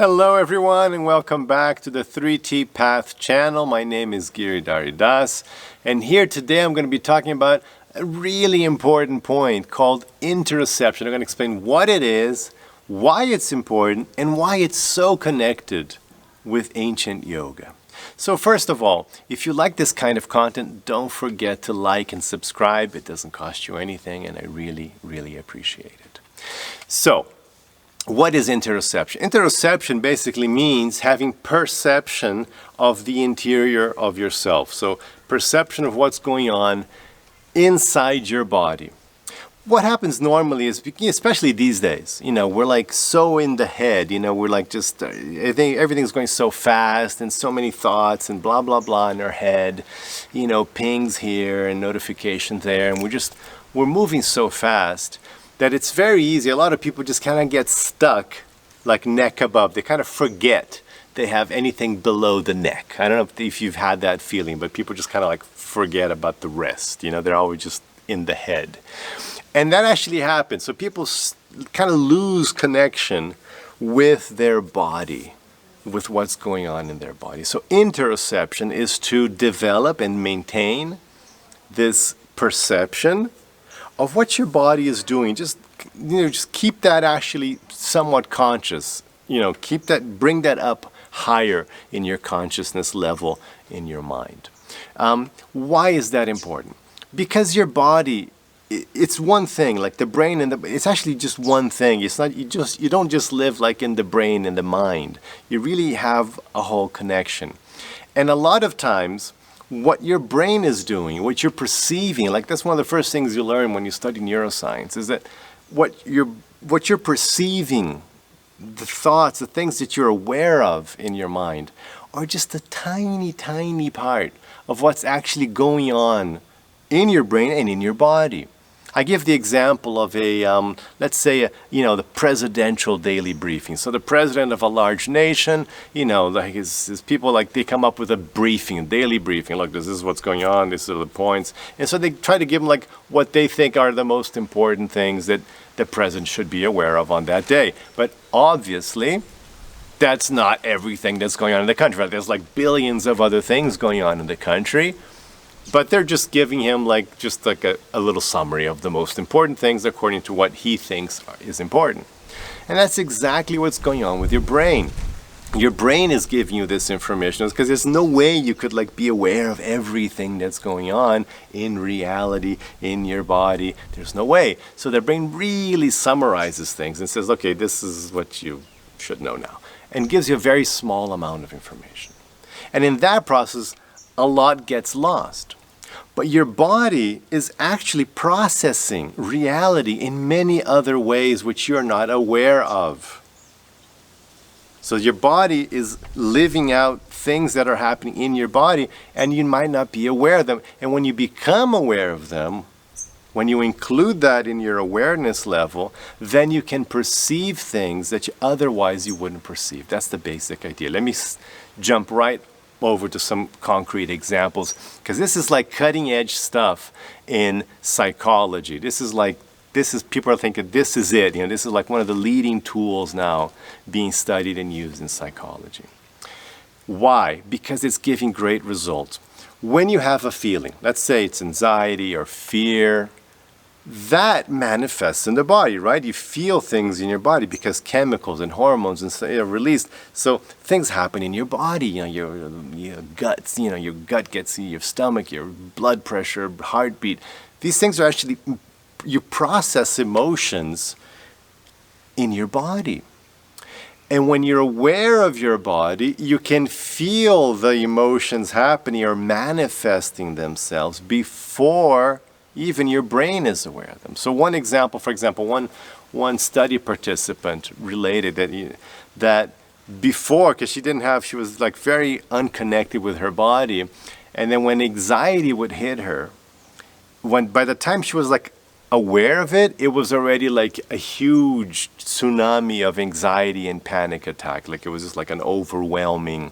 Hello everyone and welcome back to the 3T Path channel. My name is Giridhari, and here today I'm going to be talking about a really important point called interoception. I'm going to explain what it is, why it's important, and why it's so connected with ancient yoga. So first of all, if you like this kind of content, don't forget to like and subscribe. It doesn't cost you anything and I really appreciate it. So, what is interoception? Interoception basically means having perception of the interior of yourself. So perception of what's going on inside your body. What happens normally is, especially these days, we're like so in the head, we're like just, I think everything's going so fast and so many thoughts and blah, blah, blah in our head, pings here and notifications there. And we're moving so fast that it's very easy. A lot of people just kind of get stuck like neck above. They kind of forget they have anything below the neck. I don't know if you've had that feeling, but people just kind of like forget about the rest. They're always just in the head. And that actually happens. So people kind of lose connection with their body, with what's going on in their body. So interoception is to develop and maintain this perception of what your body is doing. Just keep that actually somewhat conscious. Bring that up higher in your consciousness level in your mind. Why is that important? Because your body, it's one thing, like the brain and it's actually just one thing. It's not, you don't just live like in the brain and the mind. You really have a whole connection. And a lot of times, what your brain is doing, what you're perceiving, like that's one of the first things you learn when you study neuroscience, is that what you're perceiving, the thoughts, the things that you're aware of in your mind, are just a tiny part of what's actually going on in your brain and in your body. I give the example of let's say, the presidential daily briefing. So the president of a large nation, like his people, like they come up with a daily briefing. Look, this is what's going on, these are the points. And so they try to give them like what they think are the most important things that the president should be aware of on that day. But obviously, that's not everything that's going on in the country. There's like billions of other things going on in the country. But they're just giving him like a little summary of the most important things according to what he thinks is important. And that's exactly what's going on with your brain. Your brain is giving you this information because there's no way you could like be aware of everything that's going on in reality, in your body. There's no way. So the brain really summarizes things and says, okay, this is what you should know now. And gives you a very small amount of information. And in that process, a lot gets lost. But your body is actually processing reality in many other ways which you're not aware of. So your body is living out things that are happening in your body and you might not be aware of them. And when you become aware of them, when you include that in your awareness level, then you can perceive things that otherwise you wouldn't perceive. That's the basic idea. Let me jump right over to some concrete examples, because this is like cutting edge stuff in psychology. People are thinking this is it. This is like one of the leading tools now being studied and used in psychology. Why? Because it's giving great results. When you have a feeling, let's say it's anxiety or fear, that manifests in the body, right? You feel things in your body because chemicals and hormones are released. So things happen in your body. Your guts, your gut gets in your stomach, your blood pressure, heartbeat. These things are actually, you process emotions in your body. And when you're aware of your body, you can feel the emotions happening or manifesting themselves before even your brain is aware of them. So one example, for example, one study participant related that before, because she was like very unconnected with her body, and then when anxiety would hit her, by the time she was like aware of it, it was already like a huge tsunami of anxiety and panic attack. Like it was just like an overwhelming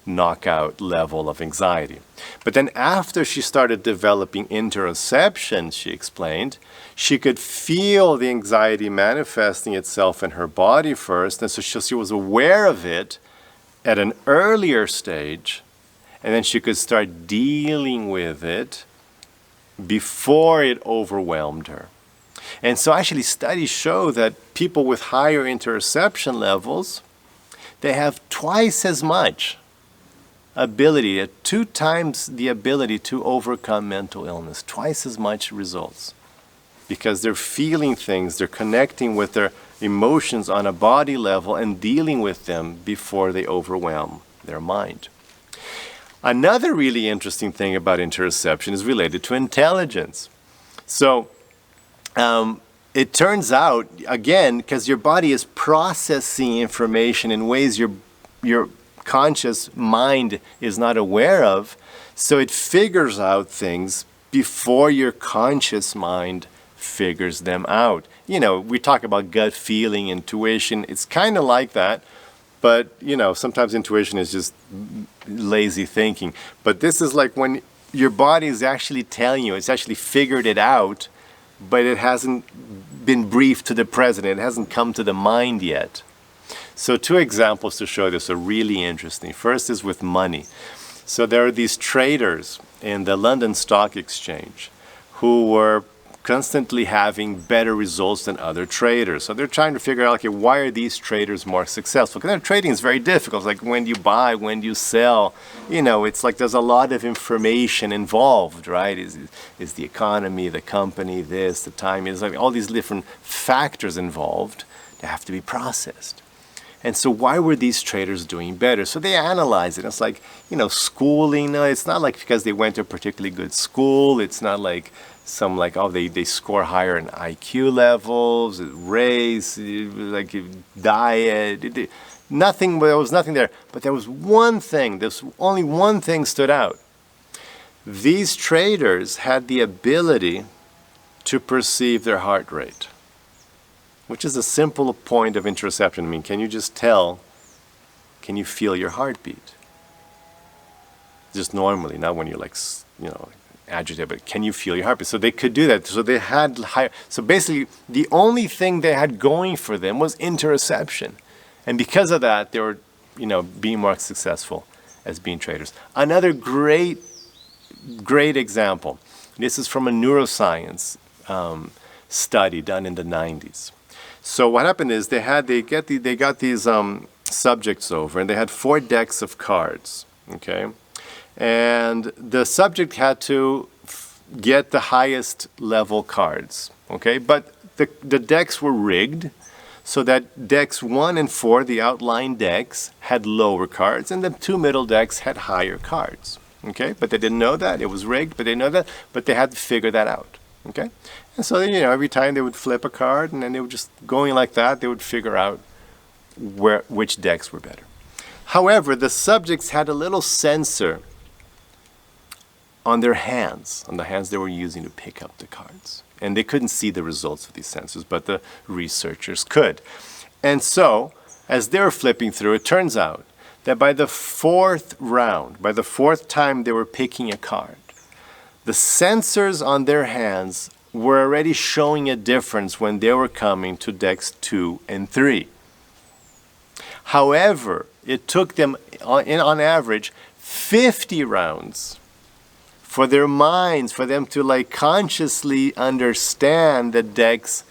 knockout level of anxiety. But then after she started developing interoception, she explained, she could feel the anxiety manifesting itself in her body first, and so she was aware of it at an earlier stage, and then she could start dealing with it before it overwhelmed her. And so actually studies show that people with higher interoception levels, they have twice as much ability, 2 times the ability to overcome mental illness, twice as much results. Because they're feeling things, they're connecting with their emotions on a body level and dealing with them before they overwhelm their mind. Another really interesting thing about interoception is related to intelligence. So it turns out, again, because your body is processing information in ways your conscious mind is not aware of, so it figures out things before your conscious mind figures them out. You know, we talk about gut feeling, intuition. It's kind of like that, but you know, sometimes intuition is just lazy thinking. But this is like when your body is actually telling you, it's actually figured it out, but it hasn't been briefed to the present. It hasn't come to the mind yet. So 2 examples to show this are really interesting. First is with money. So there are these traders in the London Stock Exchange who were constantly having better results than other traders. So they're trying to figure out, okay, why are these traders more successful? Because trading is very difficult. It's like when you buy, when you sell, you know, it's like there's a lot of information involved, right? Is the economy, the company, this, the time, is like all these different factors involved that have to be processed. And so why were these traders doing better? So they analyze it. It's like, you know, schooling. No, it's not like because they went to a particularly good school. It's not like some like, oh, they score higher in IQ levels, race, like diet. Nothing, there was nothing there. But there was one thing, there's only one thing stood out. These traders had the ability to perceive their heart rate, which is a simple point of interoception. I mean, can you just tell, can you feel your heartbeat? Just normally, not when you're like, you know, agitated, but can you feel your heartbeat? So they could do that. So they had higher, so basically the only thing they had going for them was interoception. And because of that, they were, you know, being more successful as being traders. Another great example. This is from a neuroscience study done in the 90s. So what happened is they got these subjects over, and they had 4 decks of cards, okay? And the subject had to get the highest level cards, okay? But the decks were rigged so that decks 1 and 4, the outline decks, had lower cards, and the 2 middle decks had higher cards, okay? But they didn't know that. It was rigged, but they know that. But they had to figure that out, okay? And so, you know, every time they would flip a card, and then they would just, going like that, they would figure out which decks were better. However, the subjects had a little sensor on their hands, on the hands they were using to pick up the cards. And they couldn't see the results of these sensors, but the researchers could. And so, as they were flipping through, it turns out that by the 4th round, by the 4th time they were picking a card, the sensors on their hands were already showing a difference when they were coming to decks 2 and 3. However, it took them, on average, 50 rounds for their minds, for them to like consciously understand that decks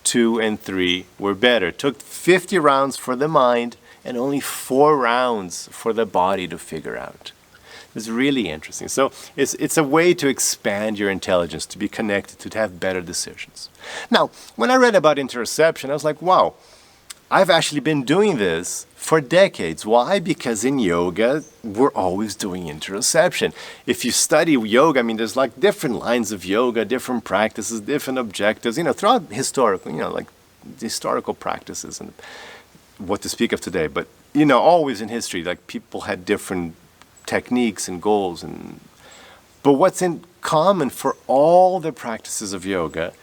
2 and 3 were better. It took 50 rounds for the mind and only 4 rounds for the body to figure out. It's really interesting. So it's a way to expand your intelligence, to be connected, to have better decisions. Now, when I read about interoception, I was like, wow, I've actually been doing this for decades. Why? Because in yoga, we're always doing interoception. If you study yoga, I mean, there's like different lines of yoga, different practices, different objectives, you know, throughout historical, you know, like historical practices and what to speak of today. But, you know, always in history, like people had different techniques and goals. But what's in common for all the practices of yoga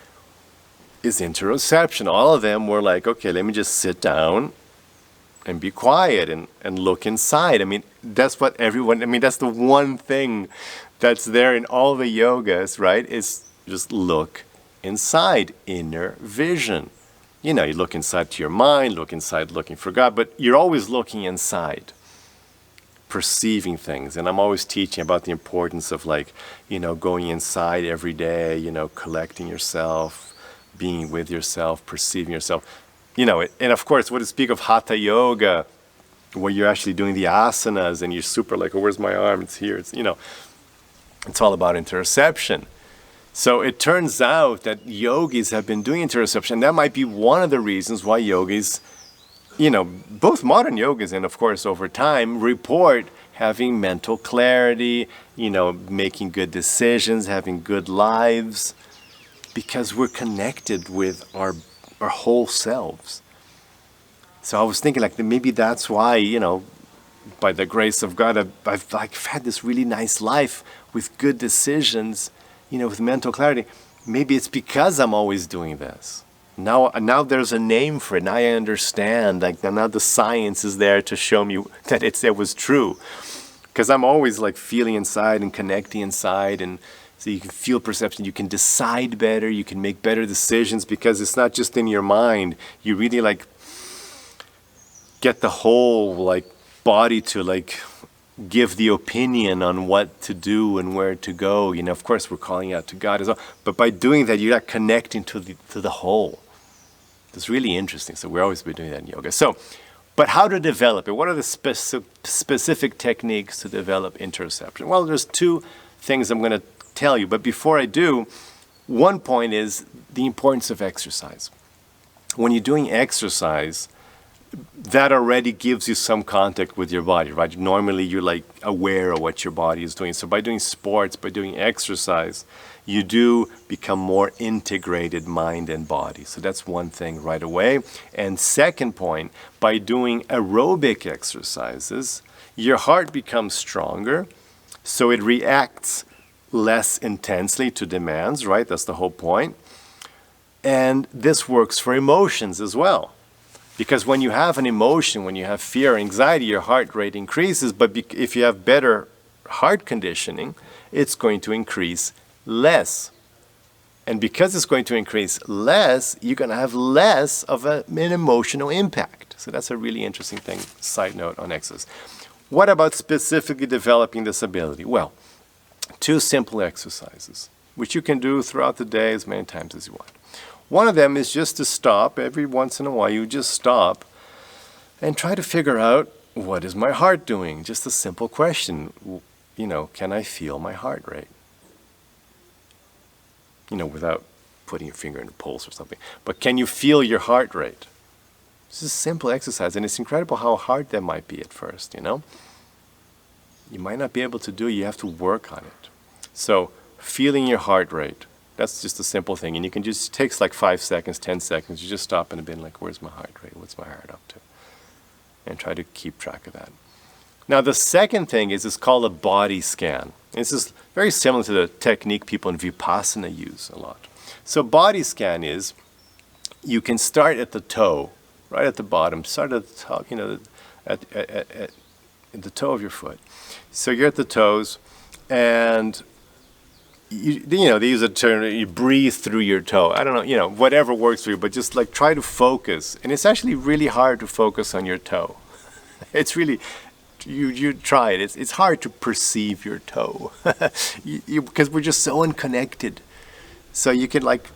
is interoception. All of them were like, okay, let me just sit down and be quiet and look inside. I mean, that's what everyone, I mean, that's the one thing that's there in all the yogas, right? Is just look inside, inner vision. You know, you look inside to your mind, look inside looking for God, but you're always looking inside, perceiving things. And I'm always teaching about the importance of, like, you know, going inside every day, you know, collecting yourself, being with yourself, perceiving yourself. You know, and of course, when you speak of Hatha Yoga, where you're actually doing the asanas and you're super like, oh, where's my arm? It's here. It's, you know, it's all about interoception. So it turns out that yogis have been doing interoception. That might be one of the reasons why yogis, you know, both modern yogis and of course over time, report having mental clarity, you know, making good decisions, having good lives, because we're connected with our whole selves. So I was thinking, like, maybe that's why, you know, by the grace of God, I've had this really nice life with good decisions, you know, with mental clarity. Maybe it's because I'm always doing this. Now there's a name for it. Now I understand. Like, now the science is there to show me that it was true. Because I'm always like feeling inside and connecting inside, and so you can feel perception, you can decide better, you can make better decisions, because it's not just in your mind. You really like get the whole like body to like give the opinion on what to do and where to go. You know, of course we're calling out to God as well, but by doing that you're not connecting to the whole. It's really interesting. So we're always been doing that in yoga. So, but how to develop it? What are the specific techniques to develop interoception? Well, there's two things I'm going to tell you, but before I do, one point is the importance of exercise. When you're doing exercise, that already gives you some contact with your body, right? Normally you're like aware of what your body is doing. So by doing sports, by doing exercise, you do become more integrated mind and body. So that's one thing right away. And second point, by doing aerobic exercises, your heart becomes stronger, so it reacts less intensely to demands, right? That's the whole point. And this works for emotions as well. Because when you have an emotion, when you have fear or anxiety, your heart rate increases. But if you have better heart conditioning, it's going to increase less. And because it's going to increase less, you're going to have less of an emotional impact. So that's a really interesting thing, side note on exercise. What about specifically developing this ability? Well, two simple exercises, which you can do throughout the day as many times as you want. One of them is just to stop every once in a while. You just stop and try to figure out, what is my heart doing? Just a simple question. You know, can I feel my heart rate? You know, without putting your finger in the pulse or something. But can you feel your heart rate? It's a simple exercise, and it's incredible how hard that might be at first, you know? You might not be able to do it. You have to work on it. So, feeling your heart rate. That's just a simple thing. And you can just, it takes like 5 seconds, 10 seconds. You just stop in a bit, like, where's my heart rate? What's my heart up to? And try to keep track of that. Now, the second thing is it's called a body scan. This is very similar to the technique people in Vipassana use a lot. So body scan is, you can start at the toe, right at the bottom. Start at the top, you know, at the toe of your foot. So you're at the toes, and you know, they use a term, you breathe through your toe. I don't know, you know, whatever works for you, but just like try to focus. And it's actually really hard to focus on your toe. It's really, you try it. It's hard to perceive your toe because we're just so unconnected. So you can, like,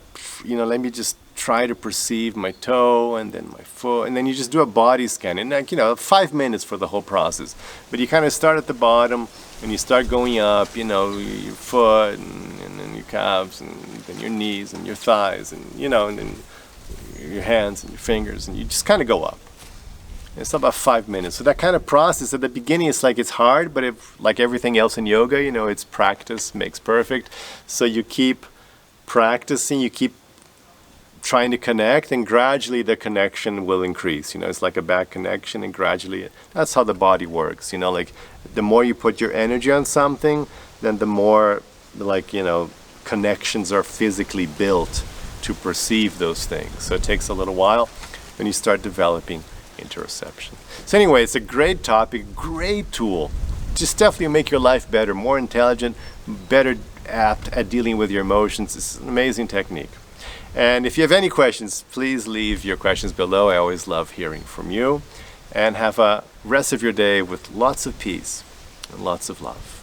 you know, let me just try to perceive my toe and then my foot, and then you just do a body scan. And, like, you know, 5 minutes for the whole process. But you kind of start at the bottom, and you start going up, you know, your foot, and then your calves, and then your knees, and your thighs, and, you know, and then your hands and your fingers, and you just kind of go up. And it's about 5 minutes. So that kind of process, at the beginning, it's like it's hard, but if, like everything else in yoga, you know, it's practice makes perfect. So you keep practicing, you keep trying to connect, and gradually the connection will increase. You know, it's like a back connection, and gradually, that's how the body works. You know, like the more you put your energy on something, then the more, like, you know, connections are physically built to perceive those things. So it takes a little while, then you start developing interoception. So anyway, it's a great topic, great tool. Just definitely make your life better, more intelligent, better apt at dealing with your emotions. It's an amazing technique. And if you have any questions, please leave your questions below. I always love hearing from you. And have a rest of your day with lots of peace and lots of love.